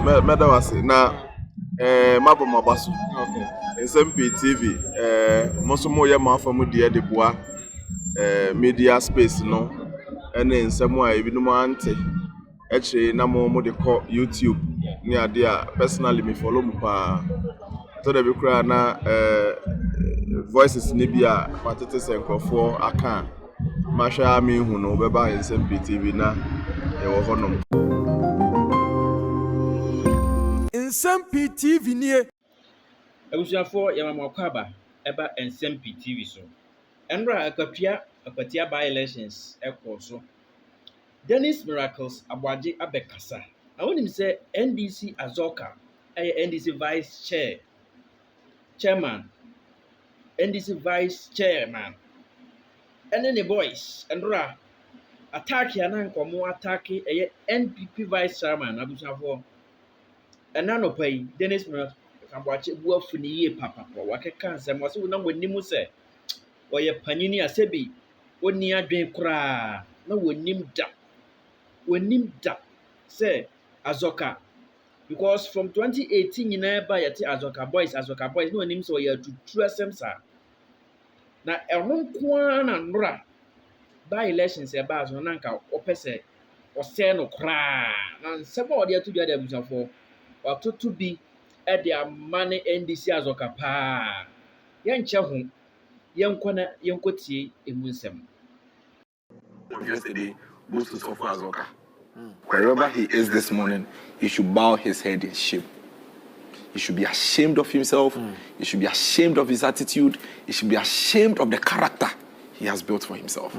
medawase na mabo mabaso. Okay. Nsem-Pii TV mosomo ye mafamu de boa media space no ene nsemu a ebinom ante eche na mo de call YouTube ni ade a personally me follow mu pa to de be kura na voices ni bia patete senkofo aka mahwa me hu no beba Nsem-Pii TV na e wo honom Nsem-Pii TV ni Abusuafo yamamokwaba eba Nsem-Pii TV so. Enra akwatia by elections so. Dennis Miraccles Aboagye abekasa. I want him say NDC Azorka, NDC chairman, NDC vice chairman. And then the boys, Enra attack yana nkomo attack NPP vice chairman abusuafo. Enano pay Dennis Miraccles Aboagye buafu ni ye papa wakeka nsem wase wona wanimu se oye panyini asebi oni adwen kura na wanim da say Azorka because from 2018 nyina ba yete Azorka boys no wanim so oye tutu asem sa na ehon kwa na nora by elections e ba so na nka opese ose no kura na nsem odi atu dia da busafo watoto bi e amane NDC Azorka pa yenche ho yenkotie emunsem. Yesterday goes to Sofo Azorka. Wherever he is this morning, he should bow his head in shame. He should be ashamed of himself. He should be ashamed of his attitude. He should be ashamed of the character he has built for himself.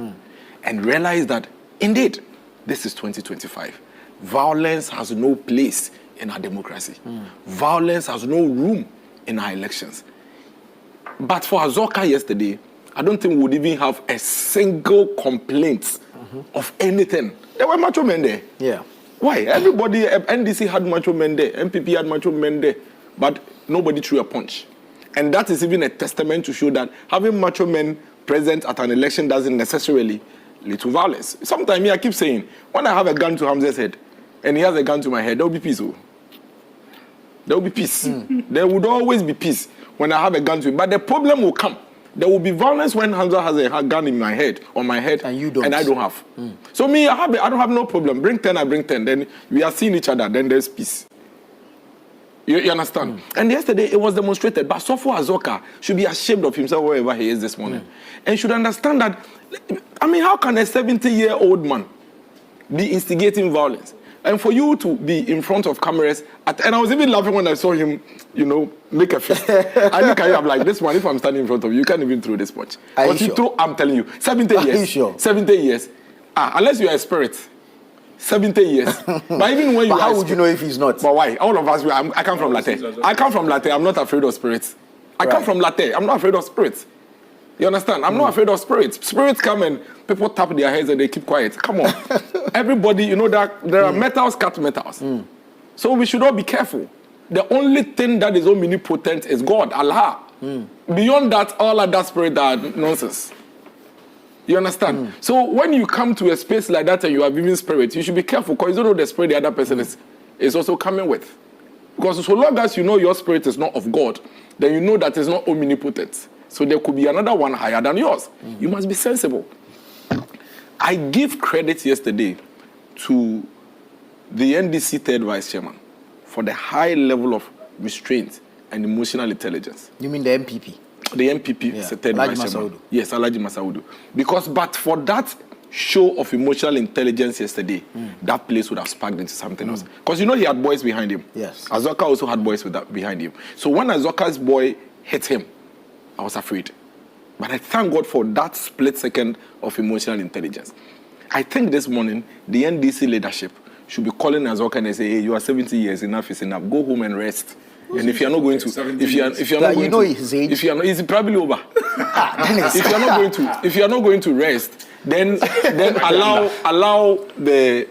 And realize that, indeed, this is 2025. Violence has no place in our democracy. Violence has no room in our elections. But for Azorka yesterday, I don't think we would even have a single complaint of anything. There were macho men there. Yeah. Why? Everybody, NDC had macho men there, MPP had macho men there, but nobody threw a punch. And that is even a testament to show that having macho men present at an election doesn't necessarily lead to violence. Sometimes I keep saying, when I have a gun to Hamza's head, and he has a gun to my head, there will be peace. There will be peace. There would always be peace when I have a gun to him. But the problem will come. There will be violence when Hamza has a gun in my head, on my head, and you don't. And I don't have. So me, I don't have no problem. Bring 10, I bring 10. Then we are seeing each other. Then there's peace. You understand? And yesterday it was demonstrated. But Sofo Azorka should be ashamed of himself wherever he is this morning, and should understand that. I mean, how can a 70-year-old man be instigating violence? And for you to be in front of cameras, and I was even laughing when I saw him, make a fist. I look at you, I'm like, this one, if I'm standing in front of you, you can't even throw this punch. But sure? I'm telling you, 70 years. Are you sure? 70 years. Unless you are a spirit, 70 years. But even when you how would you know if he's not? But why? All of us, I come from Latte. I come from Latte, I'm not afraid of spirits. I come from Latte, I'm not afraid of spirits. You understand? I'm not afraid of spirits. Spirits come and people tap their heads and they keep quiet. Come on. Everybody, you know that there are metals, cut metals. So we should all be careful. The only thing that is omnipotent is God, Allah. Beyond that, all other spirits are nonsense. You understand? So when you come to a space like that and you are giving spirit, you should be careful because you don't know the spirit the other person is also coming with. Because so long as you know your spirit is not of God, then you know that it's not omnipotent. So there could be another one higher than yours. You must be sensible. I give credit yesterday to the NDC third vice chairman for the high level of restraint and emotional intelligence. You mean the MPP? The MPP is the third vice chairman. Yes, Alhaji Masaudu. But for that show of emotional intelligence yesterday, that place would have sparked into something else. Because he had boys behind him. Yes. Azorka also had boys behind him. So when Azorka's boy hit him, I was afraid. But I thank God for that split second of emotional intelligence. I think this morning, the NDC leadership should be calling Azorka and say, hey, you are 70 years, enough is enough. Go home and rest. And if you're not going to, it's probably over. If you're not going to rest, then allow the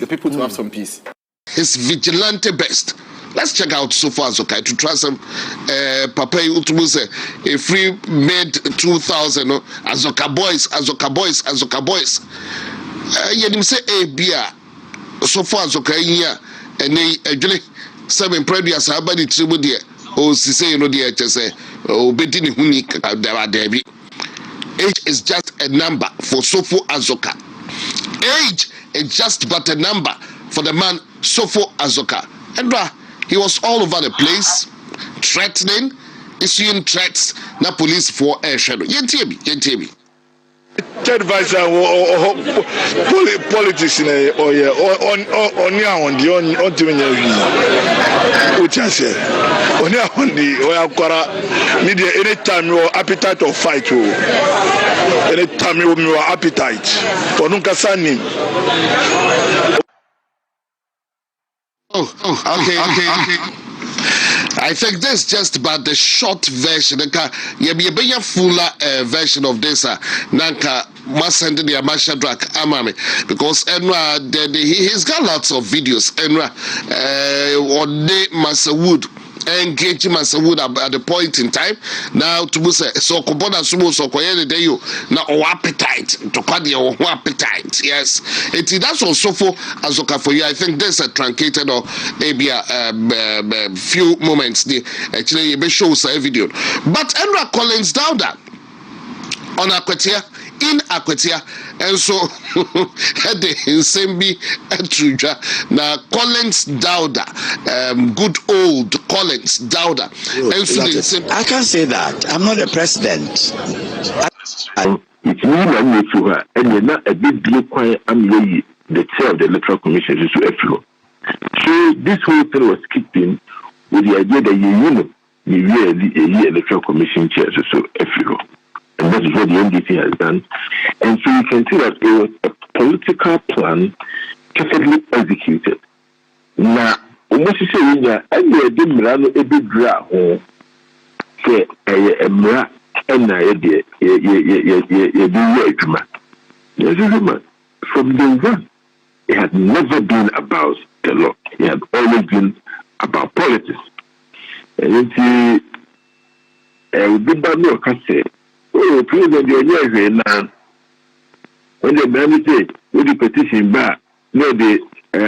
people to have some peace. His vigilante best. Let's check out Sofo Azorka to try some Papa Utmuse, a free made 2000 Azorka boys. Yedim say a beer Sofo Azorka here any actually 7 previous abadi tribu there o si say no there say obedi ne huni dabi. Age is just a number for Sofo Azorka. Age is just but a number for the man Sofo Azorka. And he was all over the place, threatening, issuing threats. Na police for air shadow. Yentibi. Third vice politics on media anytime your appetite of fight anytime your appetite for nunca sani. Okay. I think this is just about the short version. Be fuller version of this. Nanka must send the Shadrach Amami because he's got lots of videos. Ode Masawood engaging Masawood at the point in time. Now to say so Koboda Sumo so Koyene Deyo now appetite to Kadi or appetite. Yes, that's also for Azorka for you. I think there's a truncated or maybe a few moments. Actually, it shows a video. But Enra Collins Dauda on Akwatia. In Akwatia, and so had the Nsem-Pii Etruja now Collins Dauda, good old Collins Dauda. I can't say that. I'm not the president. It's me and you her, and you're not a big blue quiet. I'm the chair of the Electoral Commission to f00l. So this whole thing was kicked in with the idea that you really Electoral Commission chair to f00l. And that is what the NDC has done. And so you can see that it was a political plan carefully executed. Now, almost saying that I did Mirano a big draw home for a mira and I did from day one. It had never been about the law. It had always been about politics. And you see, we did that no say. Oh, President, you're here now. When the man say, with the petition back, no, the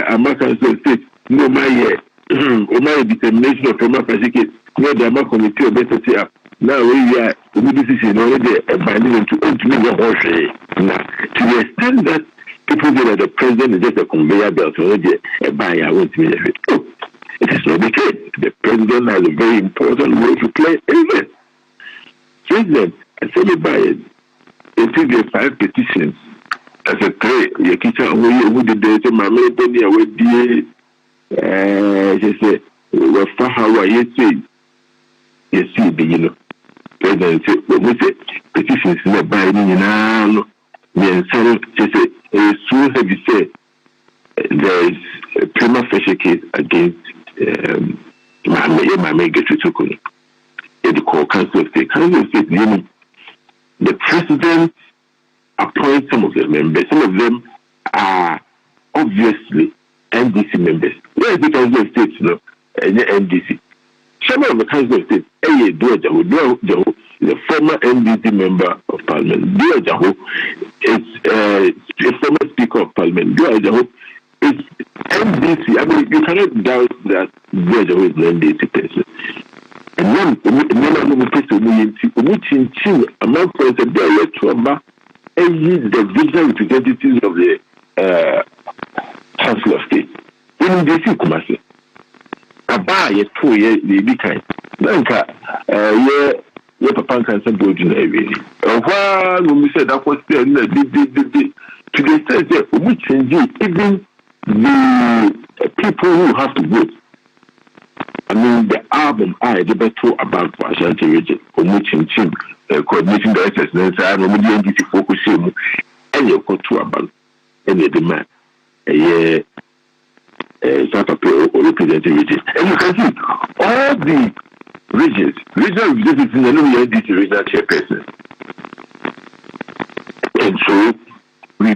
American state, no, my determination of former prosecute, no, the American committee of better say up. Now, we are the decision already binding to me the horse. Now, to the extent that people say that the president is just a conveyor belt, already a buyer, I want to be oh, it is not the case. The president has a very important role to play in this. President, I said it by it. It is 5 petitions. As a trade, your kitchen, who did the mammy, Benny, away, she said, well, for how you say, you see, President said, well, we say, petitions in the binding, me and Sarah, she said, as soon as you say, there is a prima facie case against my get to Tukuni. The call Council of State. Council of State, the president appoints some of the members. Some of them are obviously NDC members. Where is the Council of State? NDC. Chairman of the Council of State, Duajaho is a former NDC member of Parliament. Duajaho is a former Speaker of Parliament. Duajaho is NDC. I mean, you cannot doubt that Duajaho is an NDC person. And then, the regional representatives of the Council of State. In NDC, Kumasi. Abaye 2 years, the kind. Nanka, your papa can send board in the area. While we said that was there, to the extent that we change even the people who have to vote. I mean, the album I did better about Ashanti region, coordinating directors, and I'm NDC focusing and you go to about any demand. South Africa or representing regions. And you can see all the regional representatives in the NDC regional chairperson. And so we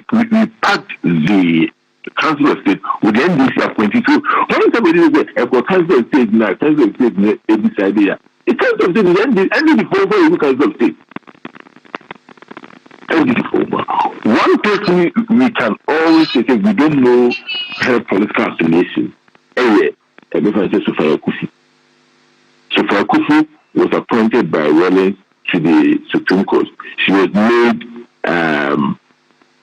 packed the Council of State with the NDC appointee. So when somebody says, Council of State now, Council of State is this idea. The Council of State is NDC for the Council of State. One person we can always say we don't know her political affiliation. Sofia Kufu was appointed by Rawlings to the Supreme Court. She was made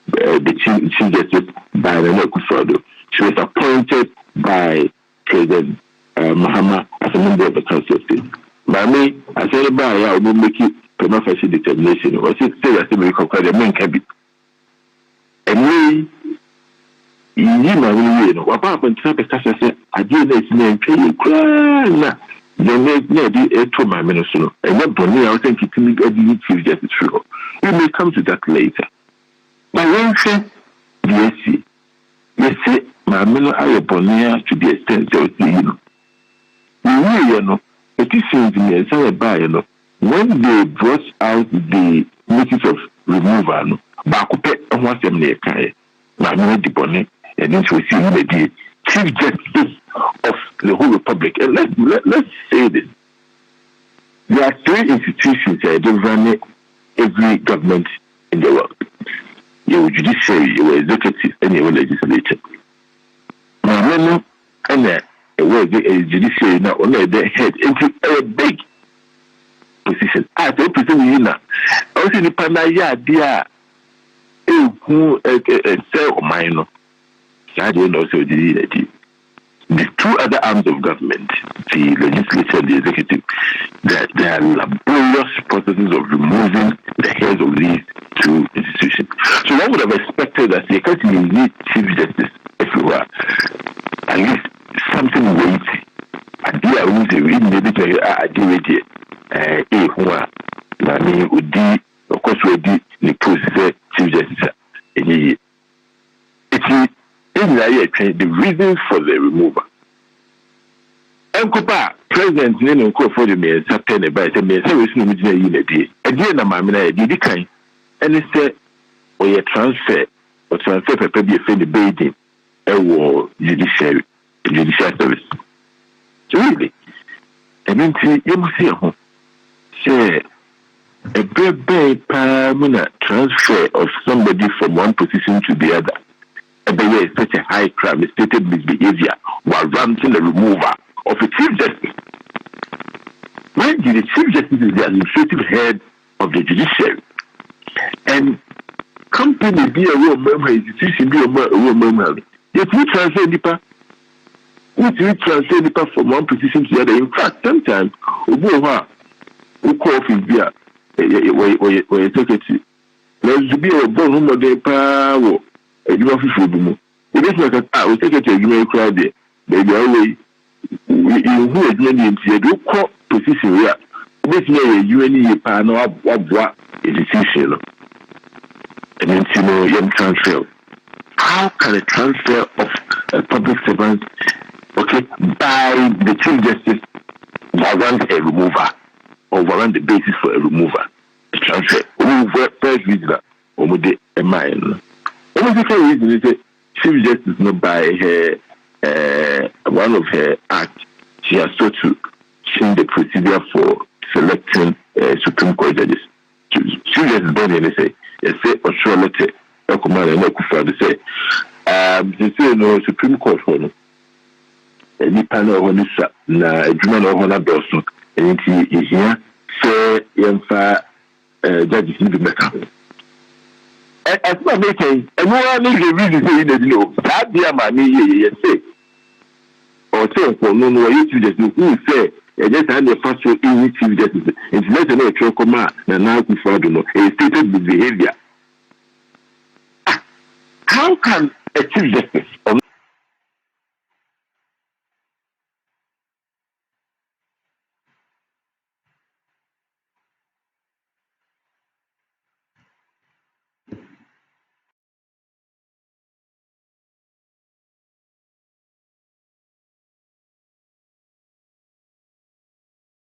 the Chief Justice by Nana Akufo-Addo. She was appointed by President Mahama as a member of the Council of State. By me, I said, I will make it prima facie determination. Or say that we conquer the main cabinet. And me, you know, what happened to the Cassette? I did this name, you cry. To my minister, and what Bonnie, I think it will be Chief Justice. We may come to that later. My one thing, yes, my minister, I Bonnie to the extent that you know, it is seems to me as I buy, you know, when they brought out the notice of removal, Bakupe and what's them near Kai, my minister Bonnie, and then we see the Chief Justice of the whole Republic. And let's say this. There are 3 institutions that run every government in the world. You judiciary, you executive, and you legislature. Now, and a judiciary now on their head into a big position. I don't presume now. Also, the Panaya, dear, who sell minor. I don't know, so the 2 other arms of government, the legislature and the executive, they are laborious processes of removing the heads of these 2 institutions. So one would have expected that the country need Chief Justice everywhere. At least something weighty. I did a rule to read maybe I did I mean, would be, of course, would be the process Chief Justice. The reasons for the removal. Enkopa President Nene for the mayor Sapene by the mayor unity. Again, a mamma did kind and it said, or your transfer paper be a friendly bathing a war judicial service. Really? I mean, you must see a home. Say a big permanent transfer of somebody from one position to the other. There is such a high crime, stated misbehavior while ranting the removal of a Chief Justice. Mind you, the Chief Justice is the administrative head of the judiciary. And company be a real member, institution be a real member. If we transfer the from one position to the other, in fact, sometimes we call office beer, where you take it. There's be a bone whom they power. You have to do it is like we take it to a crowd there. Maybe always who is many do call position where this year you and panel what a decision. And then you know young transfer. How can a transfer of a public servant by the Chief Justice warrant a remover or warrant the basis for a remover? A transfer. First reason or a mine. One of the reason is that Chief Justice not by her one of her acts, she has sought to change the procedure for selecting Supreme Court judges. Chief Justice Benny say, or sure letter, a command and Akufo-Addo say, they say no Supreme Court for no. Any panel on this na Juma no hona doso. And is here say yemfa judges need to make up. As my making, and one is the reason say that no, that dear mammy, yes, say. Or say, for no, you just who say, just had the first in Chief Justice. It's not a natural command, and now Akufo-Addo, a stated behavior. How can a Chief Justice